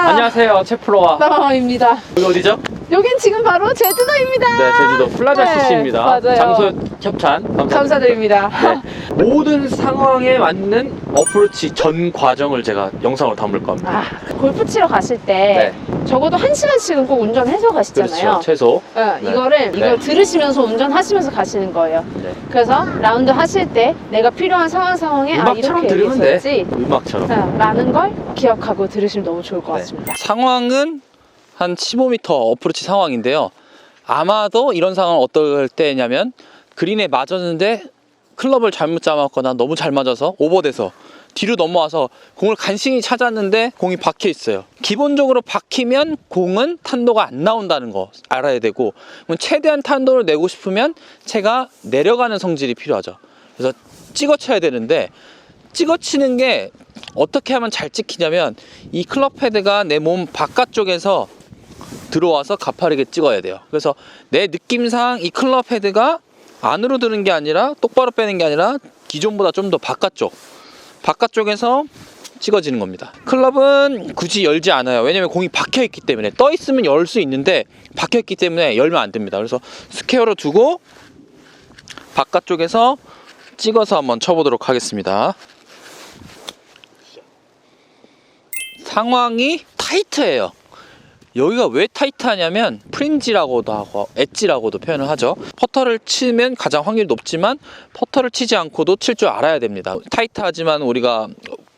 안녕하세요, 채프로와 나마입니다. 여기 어디죠? 여긴 지금 바로 제주도입니다. 네, 제주도 플라자 네, CC입니다. 맞아요. 장소 협찬 감사드립니다. 네, 모든 상황에 맞는 어프로치 전 과정을 제가 영상으로 담을 겁니다. 골프 치러 가실 때 적어도 1시간씩은 꼭 운전해서 가시잖아요. 그렇죠, 최소. 네, 네. 이걸 들으시면서 운전하시면서 가시는 거예요. 네. 그래서 라운드 하실 때 내가 필요한 상황에 음악처럼 이렇게 들으면 돼. 얘기했었지 음악처럼. 라는 걸 기억하고 들으시면 너무 좋을 것 같습니다. 상황은 한 15m 어프로치 상황인데요. 아마도 이런 상황은 어떨 때냐면 그린에 맞았는데 클럽을 잘못 잡았거나 너무 잘 맞아서 오버돼서 뒤로 넘어와서 공을 간신히 찾았는데 공이 박혀 있어요. 기본적으로 박히면 공은 탄도가 안 나온다는 거 알아야 되고, 최대한 탄도를 내고 싶으면 채가 내려가는 성질이 필요하죠. 그래서 찍어 쳐야 되는데, 찍어 치는 게 어떻게 하면 잘 찍히냐면 이 클럽 헤드가 내 몸 바깥쪽에서 들어와서 가파르게 찍어야 돼요. 그래서 내 느낌상 이 클럽 헤드가 안으로 드는 게 아니라 똑바로 빼는 게 아니라 기존보다 좀 더 바깥쪽에서 찍어지는 겁니다. 클럽은 굳이 열지 않아요. 왜냐면 공이 박혀 있기 때문에. 떠 있으면 열 수 있는데 박혀 있기 때문에 열면 안 됩니다. 그래서 스퀘어로 두고 바깥쪽에서 찍어서 한번 쳐보도록 하겠습니다. 상황이 타이트해요. 여기가 왜 타이트하냐면 프린지라고도 하고 엣지라고도 표현을 하죠. 퍼터를 치면 가장 확률이 높지만 퍼터를 치지 않고도 칠 줄 알아야 됩니다. 타이트하지만 우리가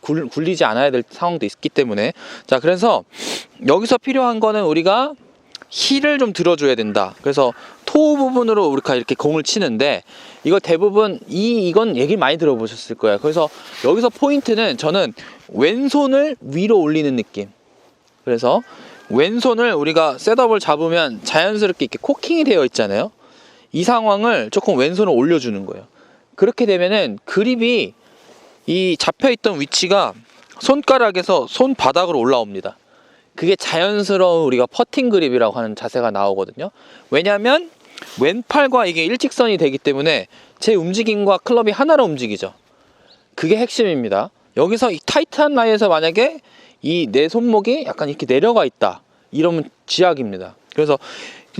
굴리지 않아야 될 상황도 있기 때문에. 자, 그래서 여기서 필요한 거는 우리가 힐을 좀 들어줘야 된다. 그래서 토 부분으로 우리가 이렇게 공을 치는데, 이거 대부분 이건 얘기 많이 들어보셨을 거예요. 그래서 여기서 포인트는 저는 왼손을 위로 올리는 느낌. 그래서 왼손을 우리가 셋업을 잡으면 자연스럽게 이렇게 코킹이 되어 있잖아요. 이 상황을 조금 왼손을 올려주는 거예요. 그렇게 되면은 그립이 이 잡혀있던 위치가 손가락에서 손바닥으로 올라옵니다. 그게 자연스러운 우리가 퍼팅 그립이라고 하는 자세가 나오거든요. 왜냐하면 왼팔과 이게 일직선이 되기 때문에 제 움직임과 클럽이 하나로 움직이죠. 그게 핵심입니다. 여기서 이 타이트한 라이에서 만약에 이 내 손목이 약간 이렇게 내려가 있다, 이러면 쥐약입니다. 그래서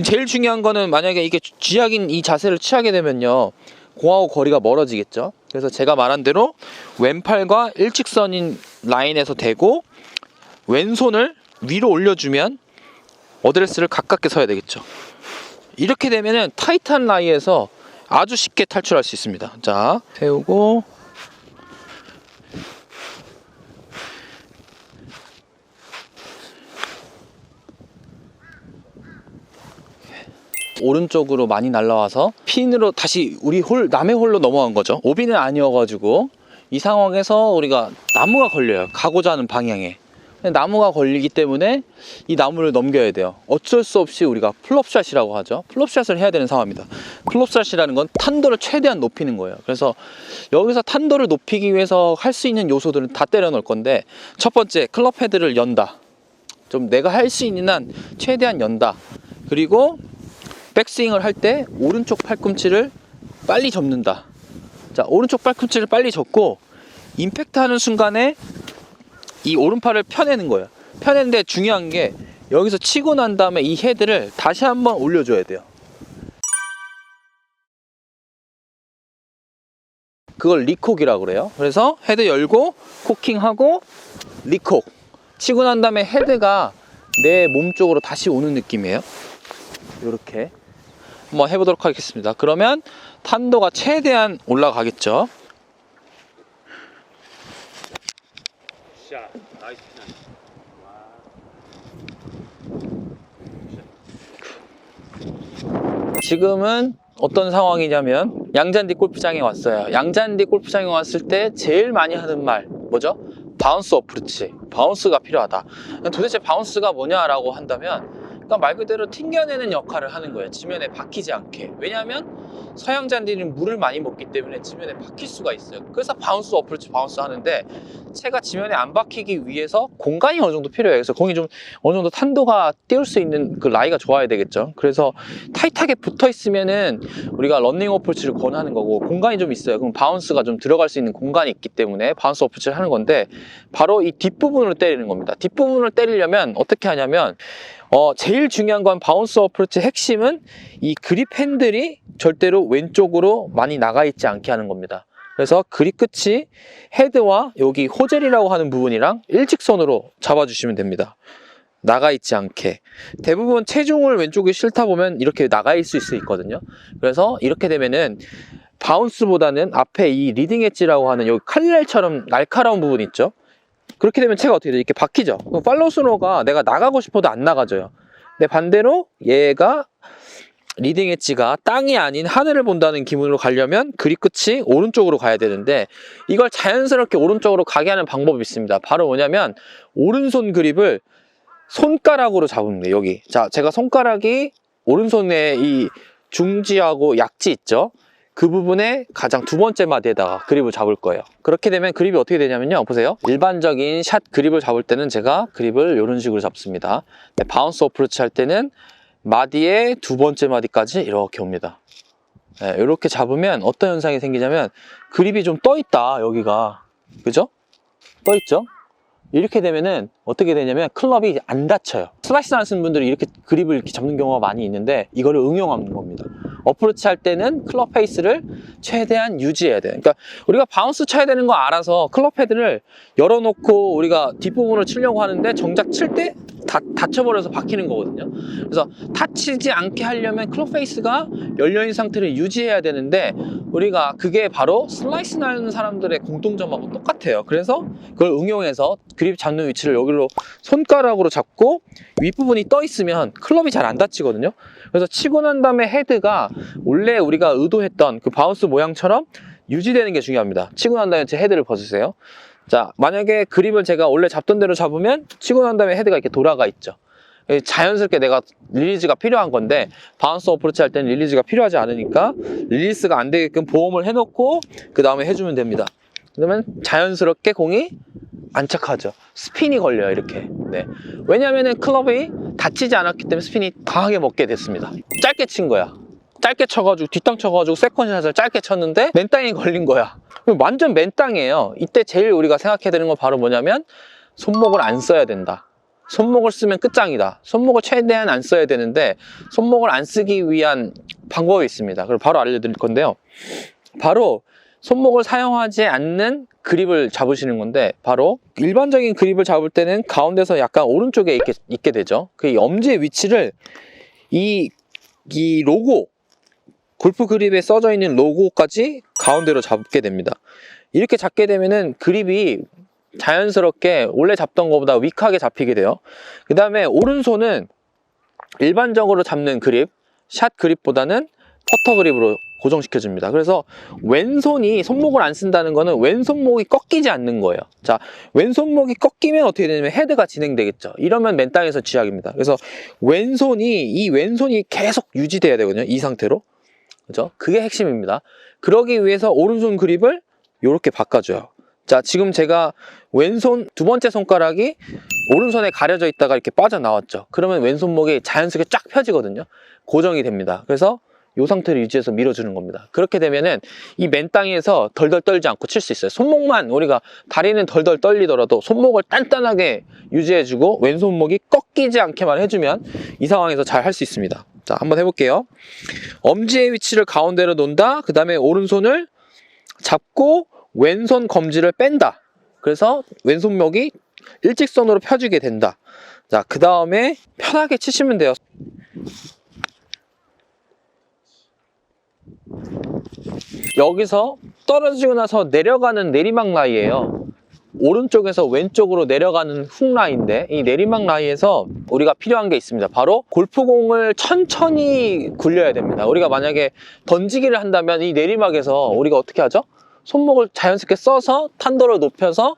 제일 중요한 거는 만약에 이게 쥐약인 이 자세를 취하게 되면요, 공하고 거리가 멀어지겠죠. 그래서 제가 말한 대로 왼팔과 일직선인 라인에서 대고 왼손을 위로 올려주면 어드레스를 가깝게 서야 되겠죠. 이렇게 되면은 타이트한 라이에서 아주 쉽게 탈출할 수 있습니다. 자, 세우고 오른쪽으로 많이 날라와서 핀으로 다시 우리 남의 홀로 넘어간 거죠. 오비는 아니어가지고 이 상황에서 우리가 나무가 걸려요. 가고자 하는 방향에. 나무가 걸리기 때문에 이 나무를 넘겨야 돼요. 어쩔 수 없이 우리가 플롭샷이라고 하죠. 플롭샷을 해야 되는 상황입니다. 플롭샷이라는 건 탄도를 최대한 높이는 거예요. 그래서 여기서 탄도를 높이기 위해서 할 수 있는 요소들은 다 때려 넣을 건데, 첫 번째, 클럽 헤드를 연다. 좀 내가 할 수 있는 한 최대한 연다. 그리고 백스윙을 할 때 오른쪽 팔꿈치를 빨리 접는다. 자, 오른쪽 팔꿈치를 빨리 접고 임팩트 하는 순간에 이 오른팔을 펴내는 거예요. 펴내는데 중요한 게, 여기서 치고 난 다음에 이 헤드를 다시 한번 올려줘야 돼요. 그걸 리콕이라고 그래요. 그래서 헤드 열고 코킹하고 리콕 치고 난 다음에 헤드가 내 몸 쪽으로 다시 오는 느낌이에요. 이렇게 한번 해보도록 하겠습니다. 그러면 탄도가 최대한 올라가겠죠. 지금은 어떤 상황이냐면 양잔디 골프장에 왔어요. 양잔디 골프장에 왔을 때 제일 많이 하는 말 뭐죠? 바운스 어프로치, 바운스가 필요하다. 도대체 바운스가 뭐냐라고 한다면, 그러니까 말 그대로 튕겨내는 역할을 하는 거예요. 지면에 박히지 않게. 왜냐하면 서양 잔디는 물을 많이 먹기 때문에 지면에 박힐 수가 있어요. 그래서 바운스 어프로치 바운스 하는데 채가 지면에 안 박히기 위해서 공간이 어느 정도 필요해요. 그래서 공이 좀 어느 정도 탄도가 띄울 수 있는 그 라이가 좋아야 되겠죠. 그래서 타이트하게 붙어 있으면은 우리가 런닝 어프로치를 권하는 거고, 공간이 좀 있어요. 그럼 바운스가 좀 들어갈 수 있는 공간이 있기 때문에 바운스 어프로치를 하는 건데, 바로 이 뒷부분으로 때리는 겁니다. 뒷부분을 때리려면 어떻게 하냐면 제일 중요한 건 바운스 어프로치 핵심은 이 그립 핸들이 절대로 왼쪽으로 많이 나가 있지 않게 하는 겁니다. 그래서 그립 끝이 헤드와 여기 호젤이라고 하는 부분이랑 일직선으로 잡아주시면 됩니다. 나가 있지 않게. 대부분 체중을 왼쪽에 실다 보면 이렇게 나가 있을 수 있거든요. 그래서 이렇게 되면은 바운스보다는 앞에 이 리딩 엣지라고 하는 여기 칼날처럼 날카로운 부분 있죠. 그렇게 되면 채가 어떻게 돼요? 이렇게 박히죠. 그럼 팔로우 스로가 내가 나가고 싶어도 안 나가져요. 근데 반대로 얘가 리딩 엣지가 땅이 아닌 하늘을 본다는 기분으로 가려면 그립 끝이 오른쪽으로 가야 되는데, 이걸 자연스럽게 오른쪽으로 가게 하는 방법이 있습니다. 바로 뭐냐면 오른손 그립을 손가락으로 잡으면 돼요. 여기. 자, 제가 손가락이 오른손에 이 중지하고 약지 있죠? 그 부분에 가장 두 번째 마디에다가 그립을 잡을 거예요. 그렇게 되면 그립이 어떻게 되냐면요, 보세요. 일반적인 샷 그립을 잡을 때는 제가 그립을 이런 식으로 잡습니다. 바운스 어프로치 할 때는 마디의 두 번째 마디까지 이렇게 옵니다. 네, 이렇게 잡으면 어떤 현상이 생기냐면 그립이 좀 떠 있다, 여기가. 그죠? 떠 있죠? 이렇게 되면은 어떻게 되냐면 클럽이 안 닫혀요. 슬라이스 안 쓰는 분들이 이렇게 그립을 이렇게 잡는 경우가 많이 있는데, 이거를 응용하는 겁니다. 어프로치 할 때는 클럽 페이스를 최대한 유지해야 돼요. 그러니까 우리가 바운스 쳐야 되는 거 알아서 클럽 헤드를 열어놓고 우리가 뒷부분을 치려고 하는데, 정작 칠 때 닫혀버려서 박히는 거거든요. 그래서 다치지 않게 하려면 클럽 페이스가 열려있는 상태를 유지해야 되는데, 우리가 그게 바로 슬라이스 나는 사람들의 공통점하고 똑같아요. 그래서 그걸 응용해서 그립 잡는 위치를 여기로 손가락으로 잡고 윗부분이 떠 있으면 클럽이 잘 안 닫히거든요. 그래서 치고 난 다음에 헤드가 원래 우리가 의도했던 그 바운스 모양처럼 유지되는 게 중요합니다. 치고 난 다음에 제 헤드를 벗으세요. 자, 만약에 그립을 제가 원래 잡던 대로 잡으면 치고 난 다음에 헤드가 이렇게 돌아가 있죠. 자연스럽게 내가 릴리즈가 필요한 건데, 바운스 어프로치 할 때는 릴리즈가 필요하지 않으니까 릴리스가 안 되게끔 보험을 해놓고 그 다음에 해주면 됩니다. 그러면 자연스럽게 공이 안착하죠. 스핀이 걸려요, 이렇게. 네. 왜냐면은 클럽이 닫히지 않았기 때문에 스핀이 강하게 먹게 됐습니다. 짧게 친 거야. 짧게 쳐가지고 뒷땅 쳐가지고 세컨샷을 짧게 쳤는데 맨땅에 걸린 거야. 완전 맨땅이에요. 이때 제일 우리가 생각해야 되는 건 바로 뭐냐면 손목을 안 써야 된다. 손목을 쓰면 끝장이다. 손목을 최대한 안 써야 되는데, 손목을 안 쓰기 위한 방법이 있습니다. 그걸 바로 알려드릴 건데요. 바로 손목을 사용하지 않는 그립을 잡으시는 건데, 바로 일반적인 그립을 잡을 때는 가운데서 약간 오른쪽에 있게 되죠. 그 엄지의 위치를 이 로고, 골프 그립에 써져 있는 로고까지 가운데로 잡게 됩니다. 이렇게 잡게 되면은 그립이 자연스럽게 원래 잡던 것보다 위크하게 잡히게 돼요. 그 다음에 오른손은 일반적으로 잡는 그립, 샷 그립보다는 퍼터 그립으로 고정시켜 줍니다. 그래서 왼손이 손목을 안 쓴다는 거는 왼손목이 꺾이지 않는 거예요. 자, 왼손목이 꺾이면 어떻게 되냐면 헤드가 진행되겠죠. 이러면 맨 땅에서 쥐약입니다. 그래서 이 왼손이 계속 유지돼야 되거든요. 이 상태로. 그죠? 그게 핵심입니다. 그러기 위해서 오른손 그립을 이렇게 바꿔줘요. 자, 지금 제가 왼손 두 번째 손가락이 오른손에 가려져 있다가 이렇게 빠져나왔죠. 그러면 왼손목이 자연스럽게 쫙 펴지거든요. 고정이 됩니다. 그래서 이 상태를 유지해서 밀어주는 겁니다. 그렇게 되면은 이 맨 땅에서 덜덜 떨지 않고 칠 수 있어요. 손목만, 우리가 다리는 덜덜 떨리더라도 손목을 단단하게 유지해주고 왼손목이 꺾이지 않게만 해주면 이 상황에서 잘 할 수 있습니다. 자, 한번 해볼게요. 엄지의 위치를 가운데로 놓는다. 그 다음에 오른손을 잡고 왼손 검지를 뺀다. 그래서 왼손목이 일직선으로 펴지게 된다. 자, 그 다음에 편하게 치시면 돼요. 여기서 떨어지고 나서 내려가는 내리막 라이예요. 오른쪽에서 왼쪽으로 내려가는 훅 라이인데, 이 내리막 라이에서 우리가 필요한 게 있습니다. 바로 골프공을 천천히 굴려야 됩니다. 우리가 만약에 던지기를 한다면 이 내리막에서 우리가 어떻게 하죠? 손목을 자연스럽게 써서 탄도를 높여서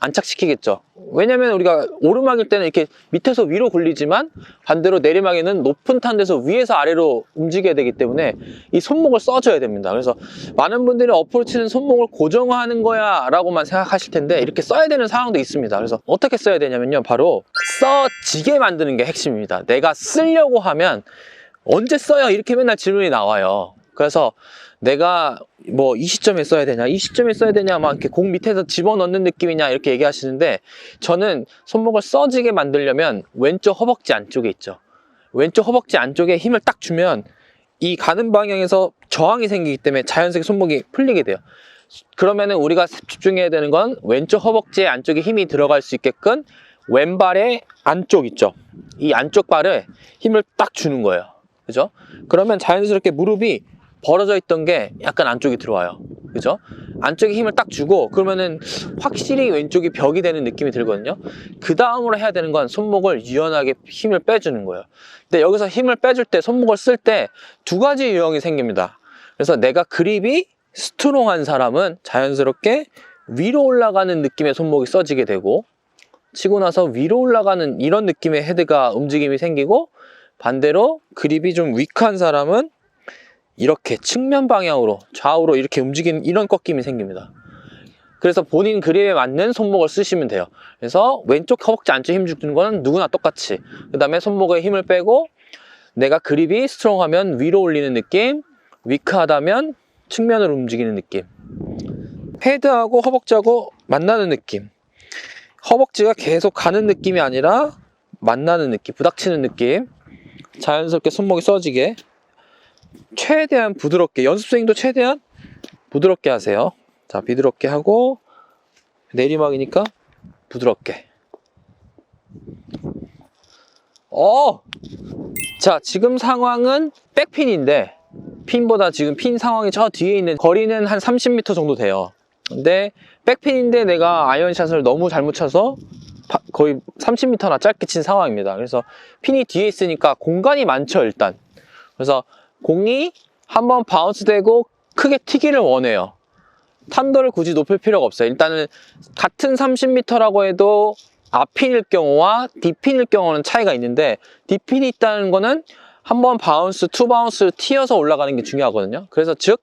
안착시키겠죠. 왜냐면 우리가 오르막일 때는 이렇게 밑에서 위로 굴리지만 반대로 내리막에는 높은 탄데서 위에서 아래로 움직여야 되기 때문에 이 손목을 써줘야 됩니다. 그래서 많은 분들이 어프로치는 손목을 고정화하는 거야 라고만 생각하실 텐데 이렇게 써야 되는 상황도 있습니다. 그래서 어떻게 써야 되냐면요, 바로 써지게 만드는 게 핵심입니다. 내가 쓰려고 하면 언제 써요? 이렇게 맨날 질문이 나와요. 그래서 내가 뭐 이 시점에 써야 되냐, 이 시점에 써야 되냐, 막 이렇게 공 밑에서 집어넣는 느낌이냐 이렇게 얘기하시는데, 저는 손목을 써지게 만들려면 왼쪽 허벅지 안쪽에 있죠. 왼쪽 허벅지 안쪽에 힘을 딱 주면 이 가는 방향에서 저항이 생기기 때문에 자연스럽게 손목이 풀리게 돼요. 그러면은 우리가 집중해야 되는 건 왼쪽 허벅지 안쪽에 힘이 들어갈 수 있게끔 왼발의 안쪽 있죠. 이 안쪽 발에 힘을 딱 주는 거예요. 그죠? 그러면 자연스럽게 무릎이 벌어져 있던 게 약간 안쪽이 들어와요. 그죠? 안쪽에 힘을 딱 주고 그러면은 확실히 왼쪽이 벽이 되는 느낌이 들거든요. 그 다음으로 해야 되는 건 손목을 유연하게 힘을 빼주는 거예요. 근데 여기서 힘을 빼줄 때, 손목을 쓸 때 두 가지 유형이 생깁니다. 그래서 내가 그립이 스트롱한 사람은 자연스럽게 위로 올라가는 느낌의 손목이 써지게 되고, 치고 나서 위로 올라가는 이런 느낌의 헤드가 움직임이 생기고, 반대로 그립이 좀 위크한 사람은 이렇게 측면 방향으로 좌우로 이렇게 움직이는 이런 꺾임이 생깁니다. 그래서 본인 그립에 맞는 손목을 쓰시면 돼요. 그래서 왼쪽 허벅지 안쪽 힘 주는 거는 누구나 똑같이, 그 다음에 손목에 힘을 빼고 내가 그립이 스트롱하면 위로 올리는 느낌, 위크하다면 측면으로 움직이는 느낌, 헤드하고 허벅지하고 만나는 느낌, 허벅지가 계속 가는 느낌이 아니라 만나는 느낌, 부닥치는 느낌, 자연스럽게 손목이 써지게 최대한 부드럽게, 연습 스윙도 최대한 부드럽게 하세요. 자, 비드럽게 하고 내리막이니까 부드럽게. 자, 지금 상황은 백핀인데 핀보다 지금 핀 상황이 저 뒤에 있는 거리는 한 30m 정도 돼요. 근데 백핀인데 내가 아이언샷을 너무 잘못 쳐서 거의 30m나 짧게 친 상황입니다. 그래서 핀이 뒤에 있으니까 공간이 많죠, 일단. 그래서 공이 한번 바운스 되고 크게 튀기를 원해요. 탄도를 굳이 높일 필요가 없어요. 일단은 같은 30m라고 해도 앞핀일 경우와 뒷핀일 경우는 차이가 있는데, 뒷핀이 있다는 거는 한번 바운스, 투 바운스 튀어서 올라가는 게 중요하거든요. 그래서 즉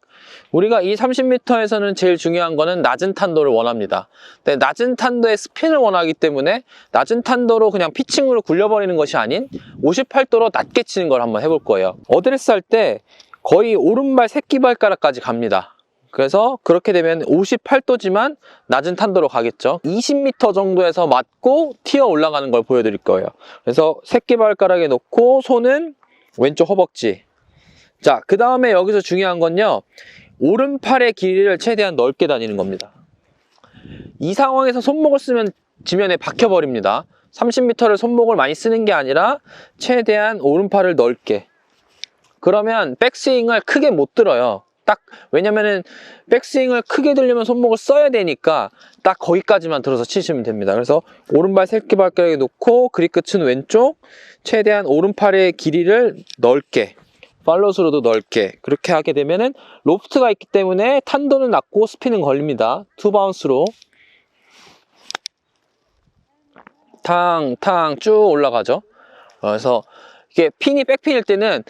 우리가 이 30m에서는 제일 중요한 거는 낮은 탄도를 원합니다. 근데 낮은 탄도의 스핀을 원하기 때문에 낮은 탄도로 그냥 피칭으로 굴려버리는 것이 아닌 58도로 낮게 치는 걸 한번 해볼 거예요. 어드레스 할 때 거의 오른발 새끼발가락까지 갑니다. 그래서 그렇게 되면 58도지만 낮은 탄도로 가겠죠. 20m 정도에서 맞고 튀어 올라가는 걸 보여드릴 거예요. 그래서 새끼발가락에 놓고 손은 왼쪽 허벅지. 자, 그 다음에 여기서 중요한 건요, 오른팔의 길이를 최대한 넓게 다니는 겁니다. 이 상황에서 손목을 쓰면 지면에 박혀버립니다. 30m를 손목을 많이 쓰는 게 아니라 최대한 오른팔을 넓게. 그러면 백스윙을 크게 못 들어요. 왜냐면은 백스윙을 크게 들려면 손목을 써야 되니까 딱 거기까지만 들어서 치시면 됩니다. 그래서 오른발 새끼발가락에 놓고 그립 끝은 왼쪽, 최대한 오른팔의 길이를 넓게, 팔로스로도 넓게, 그렇게 하게 되면은 로프트가 있기 때문에 탄도는 낮고 스피는 걸립니다. 투 바운스로 탕탕 쭉 올라가죠. 그래서 이게 핀이 백핀일 때는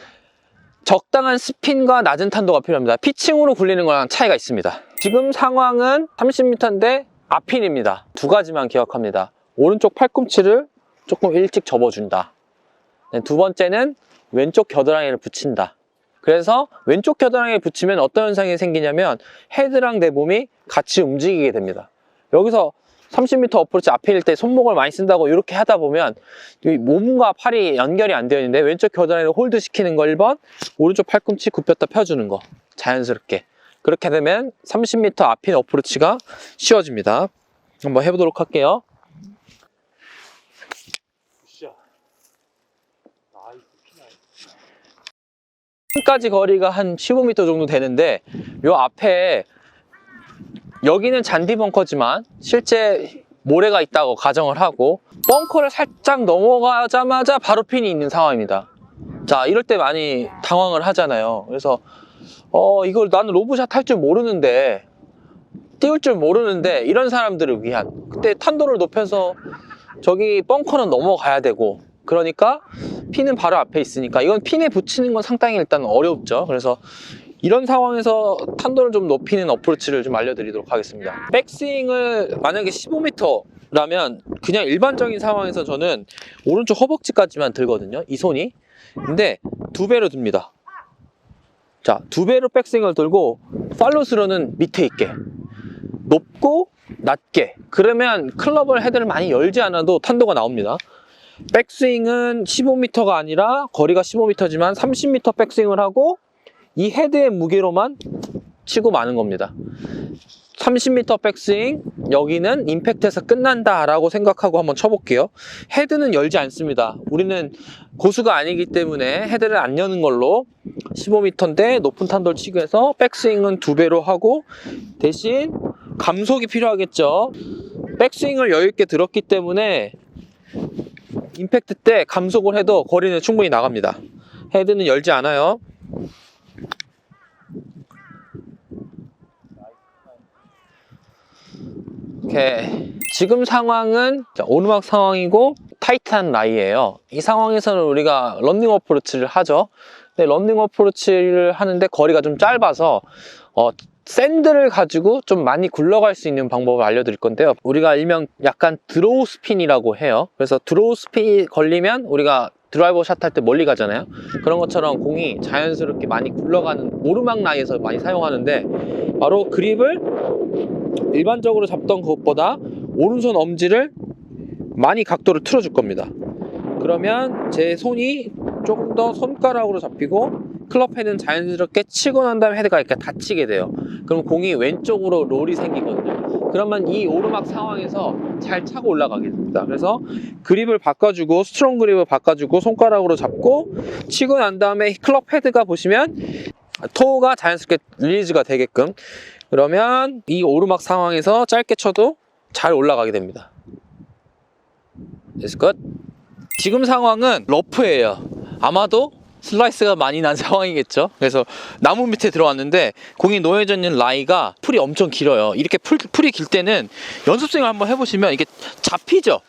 적당한 스핀과 낮은 탄도가 필요합니다. 피칭으로 굴리는 거랑 차이가 있습니다. 지금 상황은 30m인데 앞핀입니다. 두 가지만 기억합니다. 오른쪽 팔꿈치를 조금 일찍 접어준다. 두 번째는 왼쪽 겨드랑이를 붙인다. 그래서 왼쪽 겨드랑이에 붙이면 어떤 현상이 생기냐면 헤드랑 내 몸이 같이 움직이게 됩니다. 여기서 30m 어프로치 앞필일 때 손목을 많이 쓴다고 이렇게 하다 보면 몸과 팔이 연결이 안 되어 있는데 왼쪽 겨드랑이를 홀드 시키는 거 1번, 오른쪽 팔꿈치 굽혔다 펴주는 거 자연스럽게. 그렇게 되면 30m 앞핀 어프로치가 쉬워집니다. 한번 해보도록 할게요. 까지 거리가 한 15m 정도 되는데 요 앞에 여기는 잔디 벙커지만 실제 모래가 있다고 가정을 하고 벙커를 살짝 넘어가자마자 바로 핀이 있는 상황입니다. 자, 이럴 때 많이 당황을 하잖아요. 그래서 이걸 나는 로브샷 할 줄 모르는데 띄울 줄 모르는데 이런 사람들을 위한, 그때 탄도를 높여서 저기 벙커는 넘어가야 되고, 그러니까 핀은 바로 앞에 있으니까 이건 핀에 붙이는 건 상당히 일단 어렵죠. 그래서 이런 상황에서 탄도를 좀 높이는 어프로치를 좀 알려드리도록 하겠습니다. 백스윙을 만약에 15m라면 그냥 일반적인 상황에서 저는 오른쪽 허벅지까지만 들거든요, 이 손이. 근데 2배로 듭니다. 자, 2배로 백스윙을 들고 팔로스로는 밑에 있게, 높고 낮게. 그러면 클럽을 헤드를 많이 열지 않아도 탄도가 나옵니다. 백스윙은 15m가 아니라 거리가 15m지만 30m 백스윙을 하고 이 헤드의 무게로만 치고 마는 겁니다. 30m 백스윙, 여기는 임팩트에서 끝난다 라고 생각하고 한번 쳐볼게요. 헤드는 열지 않습니다. 우리는 고수가 아니기 때문에 헤드를 안 여는 걸로 15m인데 높은 탄도를 치기 위해서 백스윙은 2배로 하고, 대신 감속이 필요하겠죠. 백스윙을 여유있게 들었기 때문에 임팩트 때 감속을 해도 거리는 충분히 나갑니다. 헤드는 열지 않아요. 오케이. 지금 상황은 오르막 상황이고 타이트한 라이예요. 이 상황에서는 우리가 런닝 어프로치를 하죠. 근데 런닝 어프로치를 하는데 거리가 좀 짧아서 샌드를 가지고 좀 많이 굴러갈 수 있는 방법을 알려드릴 건데요. 우리가 일명 약간 드로우 스핀이라고 해요. 그래서 드로우 스핀이 걸리면 우리가 드라이버 샷 할 때 멀리 가잖아요. 그런 것처럼 공이 자연스럽게 많이 굴러가는 오르막 라이에서 많이 사용하는데, 바로 그립을 일반적으로 잡던 것보다 오른손 엄지를 많이 각도를 틀어줄 겁니다. 그러면 제 손이 조금 더 손가락으로 잡히고 클럽 헤드는 자연스럽게 치고 난 다음에 헤드가 이렇게 닫히게 돼요. 그럼 공이 왼쪽으로 롤이 생기거든요. 그러면 이 오르막 상황에서 잘 차고 올라가게 됩니다. 그래서 그립을 바꿔주고, 스트롱 그립을 바꿔주고 손가락으로 잡고 치고 난 다음에 클럽 헤드가 보시면 토우가 자연스럽게 릴리즈가 되게끔, 그러면 이 오르막 상황에서 짧게 쳐도 잘 올라가게 됩니다. It's good. 지금 상황은 러프예요. 아마도 슬라이스가 많이 난 상황이겠죠. 그래서 나무 밑에 들어왔는데 공이 놓여져 있는 라이가 풀이 엄청 길어요. 이렇게 풀이 길 때는 연습생을 한번 해보시면 이게 잡히죠.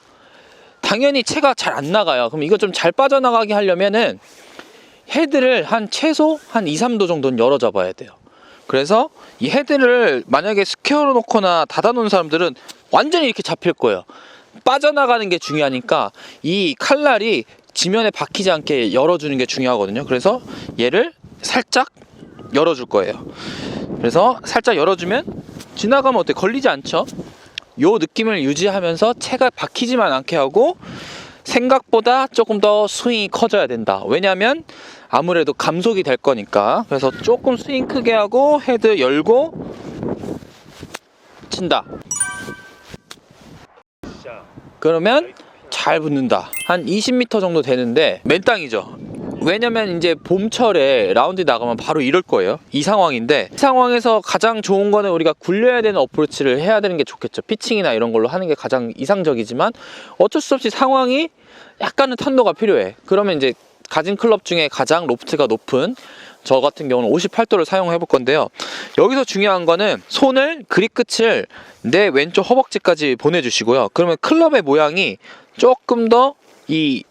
당연히 채가 잘 안 나가요. 그럼 이거 좀 잘 빠져나가게 하려면은 헤드를 최소 한 2, 3도 정도는 열어 잡아야 돼요. 그래서 이 헤드를 만약에 스퀘어로 놓거나 닫아 놓은 사람들은 완전히 이렇게 잡힐 거예요. 빠져나가는 게 중요하니까 이 칼날이 지면에 박히지 않게 열어주는 게 중요하거든요. 그래서 얘를 살짝 열어줄 거예요. 그래서 살짝 열어주면 지나가면 어때? 걸리지 않죠? 요 느낌을 유지하면서 채가 박히지만 않게 하고, 생각보다 조금 더 스윙이 커져야 된다. 왜냐면 아무래도 감속이 될 거니까. 그래서 조금 스윙 크게 하고 헤드 열고 친다. 그러면 잘 붙는다. 한 20m 정도 되는데 맨땅이죠. 왜냐면 이제 봄철에 라운드 나가면 바로 이럴 거예요. 이 상황인데, 이 상황에서 가장 좋은 거는 우리가 굴려야 되는 어프로치를 해야 되는 게 좋겠죠. 피칭이나 이런 걸로 하는 게 가장 이상적이지만 어쩔 수 없이 상황이 약간은 탄도가 필요해. 그러면 이제 가진 클럽 중에 가장 로프트가 높은 저 같은 경우는 58도를 사용해 볼 건데요. 여기서 중요한 거는 손을, 그립 끝을 내 왼쪽 허벅지까지 보내주시고요. 그러면 클럽의 모양이 조금 더 이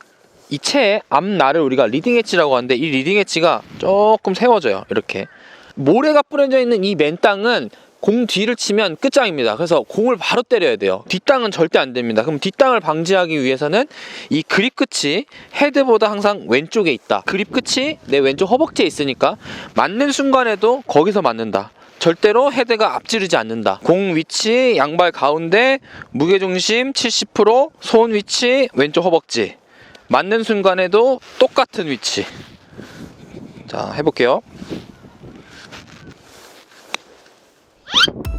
채의 앞날을 우리가 리딩 엣지라고 하는데, 이 리딩 엣지가 조금 세워져요. 이렇게 모래가 뿌려져 있는 이 맨 땅은 공 뒤를 치면 끝장입니다. 그래서 공을 바로 때려야 돼요. 뒷땅은 절대 안 됩니다. 그럼 뒷땅을 방지하기 위해서는 이 그립 끝이 헤드보다 항상 왼쪽에 있다. 그립 끝이 내 왼쪽 허벅지에 있으니까 맞는 순간에도 거기서 맞는다. 절대로 헤드가 앞지르지 않는다. 공 위치 양발 가운데, 무게중심 70%, 손 위치 왼쪽 허벅지, 맞는 순간에도 똑같은 위치. 자, 해볼게요.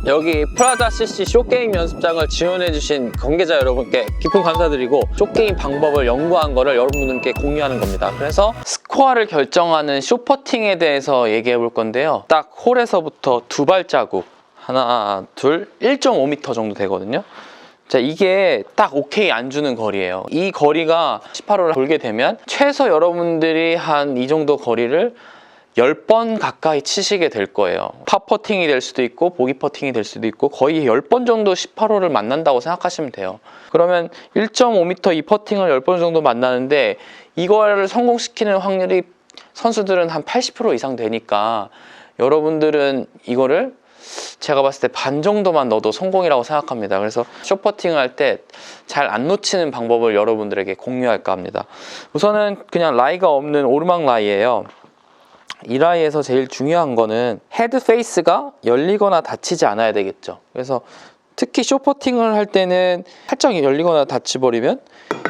여기 프라자 CC 숏게임 연습장을 지원해주신 관계자 여러분께 깊은 감사드리고, 숏게임 방법을 연구한 거를 여러분들께 공유하는 겁니다. 그래서 스코어를 결정하는 숏퍼팅에 대해서 얘기해 볼 건데요. 딱 홀에서부터 두 발자국, 하나, 둘, 1.5m 정도 되거든요. 자, 이게 딱 오케이 안 주는 거리예요. 이 거리가 18홀을 돌게 되면 최소 여러분들이 한 이 정도 거리를 10번 가까이 치시게 될 거예요. 팝퍼팅이 될 수도 있고 보기 퍼팅이 될 수도 있고 거의 10번 정도 18홀을 만난다고 생각하시면 돼요. 그러면 1.5m 이 퍼팅을 10번 정도 만나는데 이걸 성공시키는 확률이 선수들은 한 80% 이상 되니까 여러분들은 이거를 제가 봤을 때 반 정도만 넣어도 성공이라고 생각합니다. 그래서 숏퍼팅을 할 때 잘 안 놓치는 방법을 여러분들에게 공유할까 합니다. 우선은 그냥 라이가 없는 오르막 라이예요. 이 라이에서 제일 중요한 거는 헤드 페이스가 열리거나 닫히지 않아야 되겠죠. 그래서 특히 숏퍼팅을 할 때는 살짝 열리거나 닫혀버리면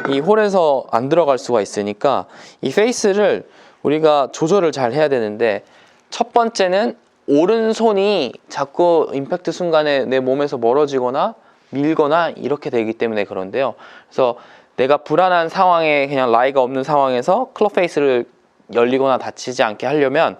이 홀에서 안 들어갈 수가 있으니까 이 페이스를 우리가 조절을 잘 해야 되는데, 첫 번째는 오른손이 자꾸 임팩트 순간에 내 몸에서 멀어지거나 밀거나 이렇게 되기 때문에 그런데요. 그래서 내가 불안한 상황에, 그냥 라이가 없는 상황에서 클럽 페이스를 열리거나 닫히지 않게 하려면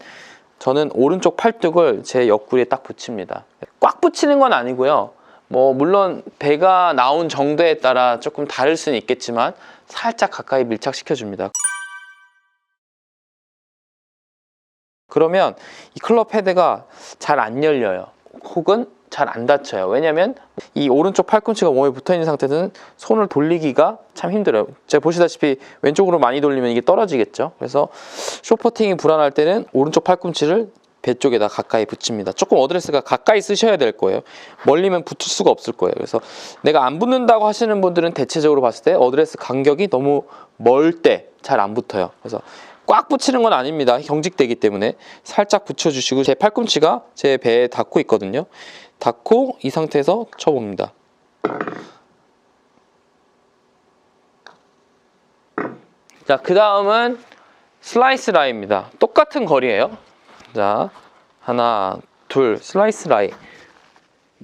저는 오른쪽 팔뚝을 제 옆구리에 딱 붙입니다. 꽉 붙이는 건 아니고요. 뭐 물론 배가 나온 정도에 따라 조금 다를 수는 있겠지만 살짝 가까이 밀착시켜 줍니다. 그러면 이 클럽 헤드가 잘 안 열려요. 혹은 잘 안 닫혀요. 왜냐면 이 오른쪽 팔꿈치가 몸에 붙어있는 상태는 손을 돌리기가 참 힘들어요. 제가 보시다시피 왼쪽으로 많이 돌리면 이게 떨어지겠죠. 그래서 숏퍼팅이 불안할 때는 오른쪽 팔꿈치를 배 쪽에다 가까이 붙입니다. 조금 어드레스가 가까이 쓰셔야 될 거예요. 멀리면 붙을 수가 없을 거예요. 그래서 내가 안 붙는다고 하시는 분들은 대체적으로 봤을 때 어드레스 간격이 너무 멀 때 잘 안 붙어요. 그래서 꽉 붙이는 건 아닙니다. 경직되기 때문에 살짝 붙여주시고, 제 팔꿈치가 제 배에 닿고 있거든요. 닿고 이 상태에서 쳐봅니다. 자, 그 다음은 슬라이스 라이입니다. 똑같은 거리예요. 자, 하나, 둘, 슬라이스 라이.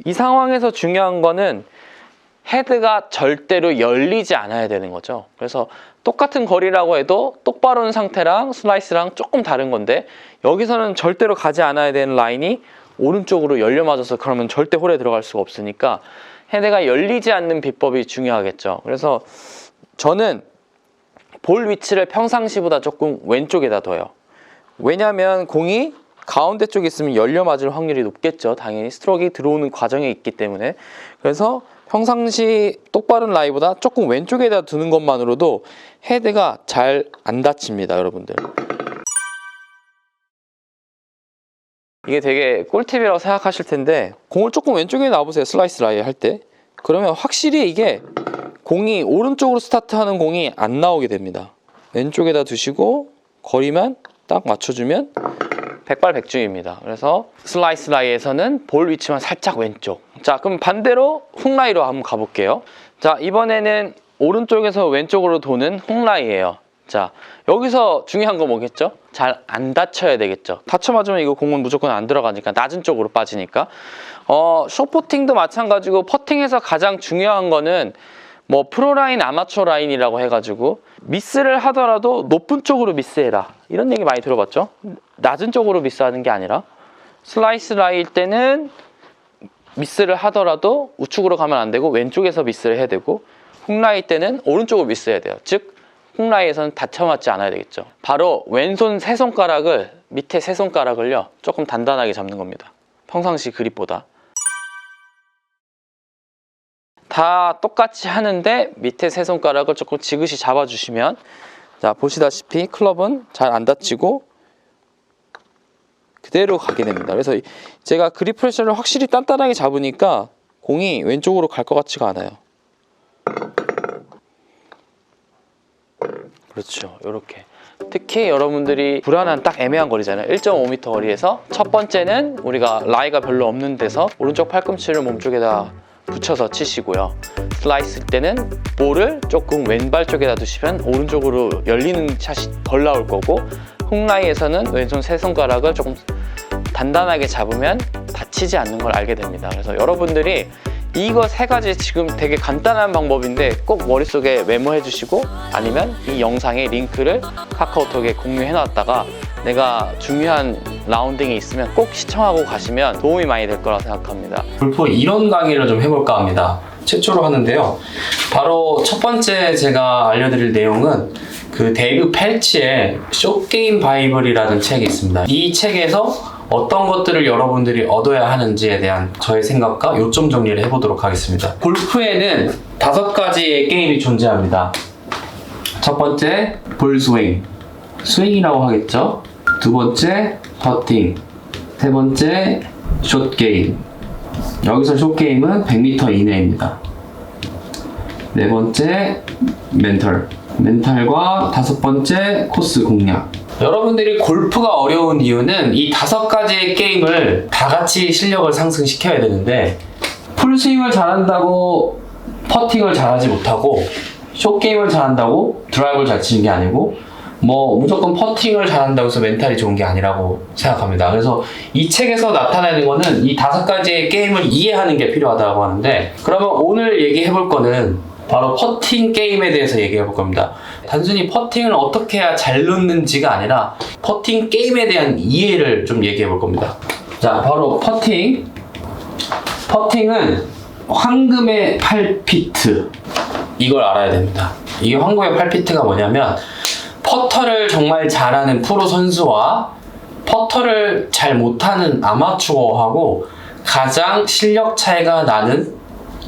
이 상황에서 중요한 거는 헤드가 절대로 열리지 않아야 되는 거죠. 그래서 똑같은 거리라고 해도 똑바로 온 상태랑 슬라이스랑 조금 다른 건데, 여기서는 절대로 가지 않아야 되는 라인이 오른쪽으로 열려 맞아서 그러면 절대 홀에 들어갈 수가 없으니까 헤드가 열리지 않는 비법이 중요하겠죠. 그래서 저는 볼 위치를 평상시보다 조금 왼쪽에다 둬요. 왜냐하면 공이 가운데 쪽에 있으면 열려 맞을 확률이 높겠죠. 당연히 스트로크가 들어오는 과정에 있기 때문에. 그래서 평상시 똑바른 라이보다 조금 왼쪽에다 두는 것만으로도 헤드가 잘 안 닫힙니다, 여러분들. 이게 되게 꿀팁이라고 생각하실 텐데, 공을 조금 왼쪽에 놔보세요. 슬라이스 라이 할 때. 그러면 확실히 이게 공이 오른쪽으로 스타트하는 공이 안 나오게 됩니다. 왼쪽에다 두시고 거리만 딱 맞춰주면 백발백중입니다. 그래서 슬라이스 라이에서는 볼 위치만 살짝 왼쪽. 자, 그럼 반대로 훅 라이로 한번 가볼게요. 자, 이번에는 오른쪽에서 왼쪽으로 도는 훅 라이예요. 자, 여기서 중요한 거 뭐겠죠? 잘 안 닫혀야 되겠죠. 닫혀 맞으면 이거 공은 무조건 안 들어가니까, 낮은 쪽으로 빠지니까. 숏퍼팅도 마찬가지고, 퍼팅에서 가장 중요한 거는 뭐 프로라인, 아마추어 라인이라고 해가지고 미스를 하더라도 높은 쪽으로 미스해라, 이런 얘기 많이 들어봤죠? 낮은 쪽으로 미스하는 게 아니라, 슬라이스 라이일 때는 미스를 하더라도 우측으로 가면 안 되고 왼쪽에서 미스를 해야 되고, 훅 라이 때는 오른쪽으로 미스해야 돼요. 즉 훅 라이에서는 닫혀 맞지 않아야 되겠죠. 바로 왼손 세 손가락을, 밑에 세 손가락을요 조금 단단하게 잡는 겁니다. 평상시 그립보다. 다 똑같이 하는데 밑에 세 손가락을 조금 지그시 잡아주시면, 자, 보시다시피 클럽은 잘 안 닫히고 그대로 가게 됩니다. 그래서 제가 그립 프레셔를 확실히 단단하게 잡으니까 공이 왼쪽으로 갈 것 같지가 않아요. 그렇죠, 이렇게. 특히 여러분들이 불안한 딱 애매한 거리잖아요. 1.5m 거리에서 첫 번째는 우리가 라이가 별로 없는 데서 오른쪽 팔꿈치를 몸쪽에다 붙여서 치시고요. 슬라이스 때는 볼을 조금 왼발 쪽에다 두시면 오른쪽으로 열리는 샷이 덜 나올 거고, 훅라이에서는 왼손 세 손가락을 조금 단단하게 잡으면 다치지 않는 걸 알게 됩니다. 그래서 여러분들이 이거 세 가지 지금 되게 간단한 방법인데 꼭 머릿속에 메모해 주시고, 아니면 이 영상의 링크를 카카오톡에 공유해 놨다가 내가 중요한 라운딩이 있으면 꼭 시청하고 가시면 도움이 많이 될 거라고 생각합니다. 골프 이론 강의를 좀 해볼까 합니다. 최초로 하는데요. 바로 첫 번째 제가 알려드릴 내용은 그 데이브 펠치의 숏게임 바이블이라는 책이 있습니다. 이 책에서 어떤 것들을 여러분들이 얻어야 하는지에 대한 저의 생각과 요점 정리를 해보도록 하겠습니다. 골프에는 5가지의 게임이 존재합니다. 첫 번째, 볼 스윙. 스윙이라고 하겠죠. 두 번째, 퍼팅. 세 번째, 숏 게임. 여기서 숏 게임은 100m 이내입니다. 네 번째, 멘탈과 5번째, 코스 공략. 여러분들이 골프가 어려운 이유는 이 5가지의 게임을 다 같이 실력을 상승시켜야 되는데, 풀스윙을 잘한다고 퍼팅을 잘하지 못하고, 숏 게임을 잘한다고 드라이브를 잘 치는 게 아니고, 무조건 퍼팅을 잘한다고 해서 멘탈이 좋은 게 아니라고 생각합니다. 그래서 이 책에서 나타내는 거는 이 5가지의 게임을 이해하는 게 필요하다고 하는데, 그러면 오늘 얘기해 볼 거는 바로 퍼팅 게임에 대해서 얘기해 볼 겁니다. 단순히 퍼팅을 어떻게 해야 잘 넣는지가 아니라 퍼팅 게임에 대한 이해를 좀 얘기해 볼 겁니다. 자, 바로 퍼팅. 퍼팅은 황금의 8피트. 이걸 알아야 됩니다. 이게 황금의 8피트가 뭐냐면, 퍼터를 정말 잘하는 프로 선수와 퍼터를 잘 못하는 아마추어하고 가장 실력 차이가 나는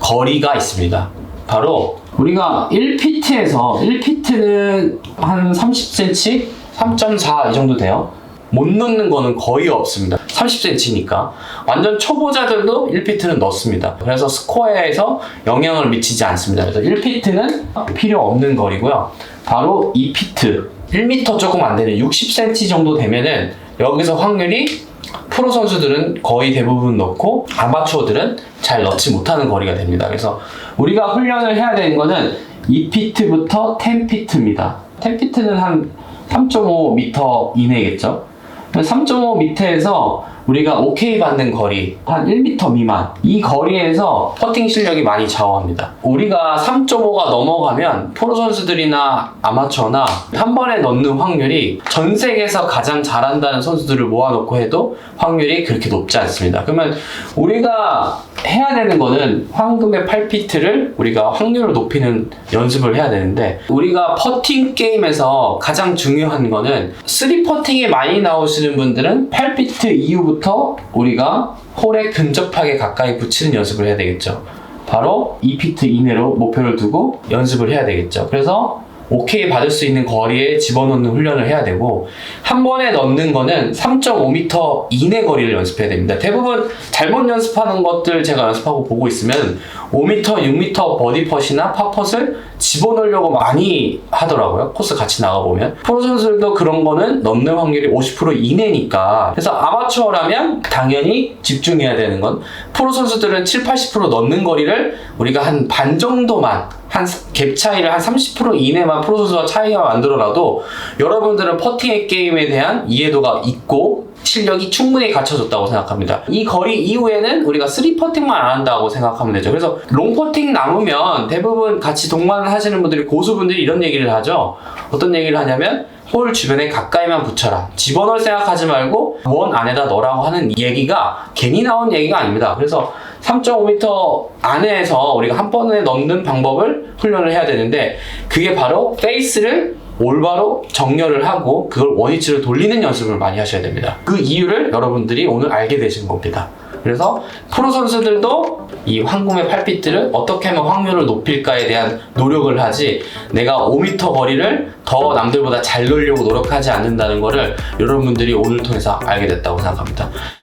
거리가 있습니다. 바로 우리가 1피트에서 1피트는 한 30cm? 3.4 이 정도 돼요. 못 넣는 거는 거의 없습니다. 30cm니까 완전 초보자들도 1피트는 넣습니다. 그래서 스코어에서 영향을 미치지 않습니다. 그래서 1피트는 필요 없는 거리고요. 바로 2피트, 1m 조금 안 되는 60cm 정도 되면은 여기서 확률이 프로 선수들은 거의 대부분 넣고 아마추어들은 잘 넣지 못하는 거리가 됩니다. 그래서 우리가 훈련을 해야 되는 거는 2피트부터 10피트입니다. 10피트는 한 3.5m 이내겠죠. 3.5m에서 우리가 OK 받는 거리 한 1m 미만, 이 거리에서 퍼팅 실력이 많이 좌우합니다. 우리가 3.5가 넘어가면 프로 선수들이나 아마추어나 한 번에 넣는 확률이 전 세계에서 가장 잘한다는 선수들을 모아놓고 해도 확률이 그렇게 높지 않습니다. 그러면 우리가 해야 되는 거는 황금의 8피트를 우리가 확률을 높이는 연습을 해야 되는데, 우리가 퍼팅 게임에서 가장 중요한 거는 3퍼팅에 많이 나오시는 분들은 8피트 이후부터 우리가 홀에 근접하게 가까이 붙이는 연습을 해야 되겠죠. 바로 2피트 이내로 목표를 두고 연습을 해야 되겠죠. 그래서 OK 받을 수 있는 거리에 집어넣는 훈련을 해야 되고, 한 번에 넣는 거는 3.5m 이내 거리를 연습해야 됩니다. 대부분 잘못 연습하는 것들 제가 연습하고 보고 있으면 5m, 6m 버디 펫이나 파 펫을 집어넣으려고 많이 하더라고요. 코스 같이 나가보면. 프로 선수들도 그런 거는 넣는 확률이 50% 이내니까. 그래서 아마추어라면 당연히 집중해야 되는 건, 프로 선수들은 7, 80% 넣는 거리를 우리가 한 반 정도만, 한 갭 차이를 한 30% 이내만 프로 선수와 차이가 만들어놔도 여러분들은 퍼팅의 게임에 대한 이해도가 있고 실력이 충분히 갖춰졌다고 생각합니다. 이 거리 이후에는 우리가 3퍼팅만 안 한다고 생각하면 되죠. 그래서 롱퍼팅 남으면 대부분 같이 동반을 하시는 분들이, 고수분들이 이런 얘기를 하죠. 어떤 얘기를 하냐면, 홀 주변에 가까이만 붙여라, 집어넣을 생각하지 말고 원 안에다 넣으라고 하는 얘기가 괜히 나온 얘기가 아닙니다. 그래서 3.5m 안에서 우리가 한 번에 넣는 방법을 훈련을 해야 되는데, 그게 바로 페이스를 올바로 정렬을 하고 그걸 원위치로 돌리는 연습을 많이 하셔야 됩니다. 그 이유를 여러분들이 오늘 알게 되신 겁니다. 그래서 프로 선수들도 이 황금의 8피트를 어떻게 하면 확률을 높일까에 대한 노력을 하지, 내가 5m 거리를 더 남들보다 잘 넣으려고 노력하지 않는다는 거를 여러분들이 오늘 통해서 알게 됐다고 생각합니다.